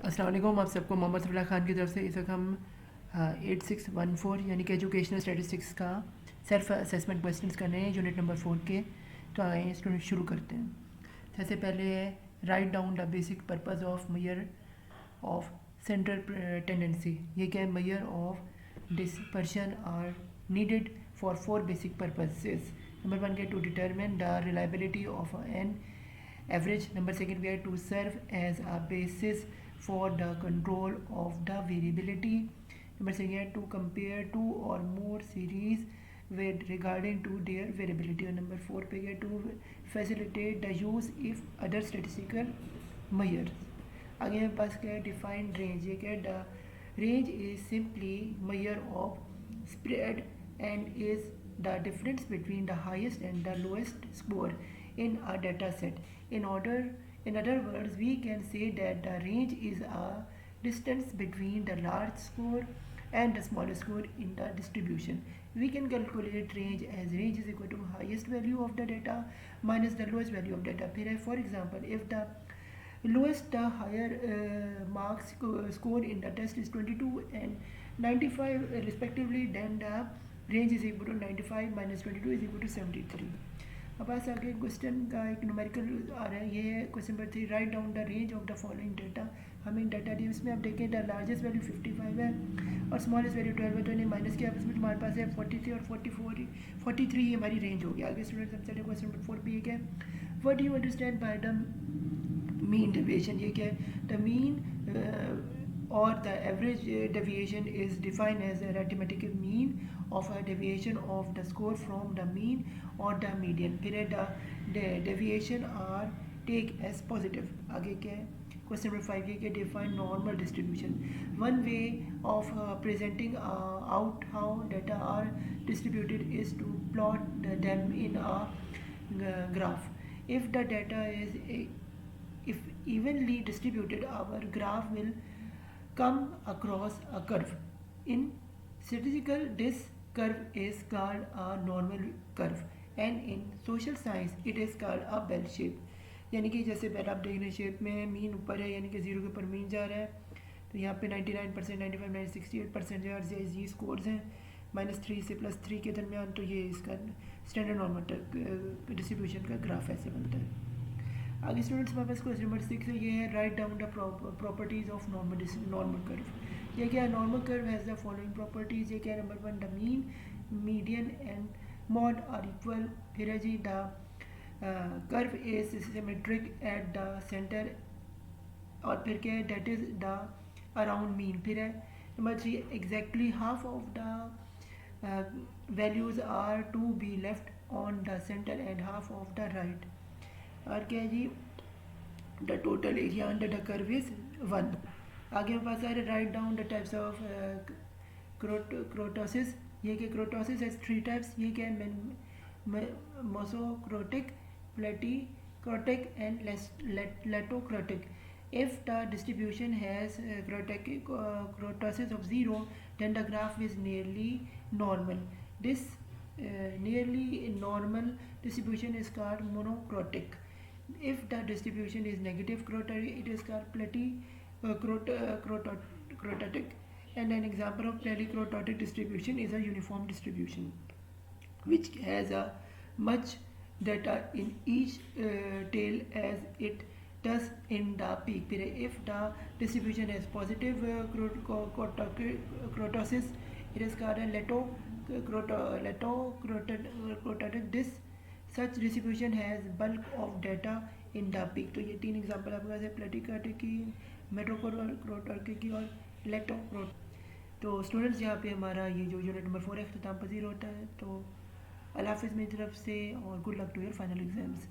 अस्सलाम वालेकुम। आप सबको मोहम्मद सफला ख़ान की तरफ से इस वक्त हम 8614 यानी कि एजुकेशनल स्टैटिस्टिक्स का सेल्फ असेसमेंट क्वेश्चंस कर रहे हैं यूनिट नंबर 4 के। तो आए स्टूडेंट शुरू करते हैं। सबसे पहले है right down the basic purpose of measure of central tendency. ये क्या है? Measure of dispersion are needed for 4 basic purposes. Number 1 के to determine the reliability of an average. Number second, we are to serve as a basis for the control of the variability. Number second, to compare two or more series with regarding to their variability. And number 4 पे गया to facilitate the use if other statistical measures. आगे हमारे पास क्या है? defined range. ये क्या है? the range is simply measure of spread and is the difference between the highest and the lowest score in a data set. In other words, we can say that the range is a distance between the large score and the smallest score in the distribution. We can calculate range as range is equal to highest value of the data minus the lowest value of data. For example, if the lowest the higher marks score in the test is 22 and 95 respectively, then the range is equal to 95 minus 22 is equal to 73. अब पास आगे question का एक numerical आ रहा है। ये है question number 3, right down the range of the following data. हमें data दिया, इसमें आप देखें द लार्जेस्ट वैल्यू 55 है और स्मॉलेस्ट वैल्यू 12 है। तो इन्हें माइनस किया, इसमें हमारे पास है 43 और 43 ये हमारी रेंज हो गया। आगे स्टूडेंट सब चले क्वेश्चन नंबर 4 भी है, what do you understand by the mean deviation. ये क्या है? The mean or the average deviation is defined as the arithmetical mean of a deviation of the score from the mean or the median. फिर the deviation are take as positive. आगे क्या है? Question number 5 ये क्या? Define normal distribution. One way of presenting out how data are distributed is to plot them in a graph. If the data is if evenly distributed, our graph will come across a curve. In statistical, this curve is called a normal curve and in social science it is called a bell shape. यानी कि जैसे पहले आप देख रहे हैं shape में mean ऊपर है, यानी कि 0 के ऊपर मीन जा रहा है। तो यहाँ पे 99%, 95%, 68% जो है ये स्कोर्स हैं -3 से +3 के दरमियान। तो ये इसका स्टैंडर्ड नॉर्मल डिस्ट्रीब्यूशन का ग्राफ ऐसे बनता है। आगे स्टूडेंट्स हमारे पास क्वेश्चन नंबर 6 है। ये है right down the properties of normal curve. ये क्या है? Normal curve has the following properties. ये क्या है? Number 1, the mean, median and mode are equal. फिर है जी the curve is symmetric at the centre. और फिर क्या है? That is the around mean. फिर है number 3, exactly half of the values are to be left on the centre and half of the right. और क्या है जी? The total area under the curve is 1। आगे हमारे पास आ रहा है right down the types of kurtosis. ये क्या? Kurtosis has 3 types. ये क्या है? Mesokurtic, platykurtic and leptokurtic. if the distribution has crotosis of 0, then the graph is nearly normal. This nearly normal distribution is called monocrotic. If the distribution is negative crototic, it is called crototic. And an example of polycrototic distribution is a uniform distribution, which has a much data in each tail as it does in the peak. If the distribution is positive crotosis, it is called a letocrotic. This such distribution has bulk of data in the peak. तो ये 3 example आपके पास है, प्लेटिक्रोटिक की, मेट्रोक्रोटिक की और लेटोक्रोटिक। तो students यहाँ पे हमारा ये जो यूनिट नंबर 4 है अख्ताम पजीर होता है। तो अल्लाह हाफ़िज़ मेरी तरफ से और good luck to your final exams.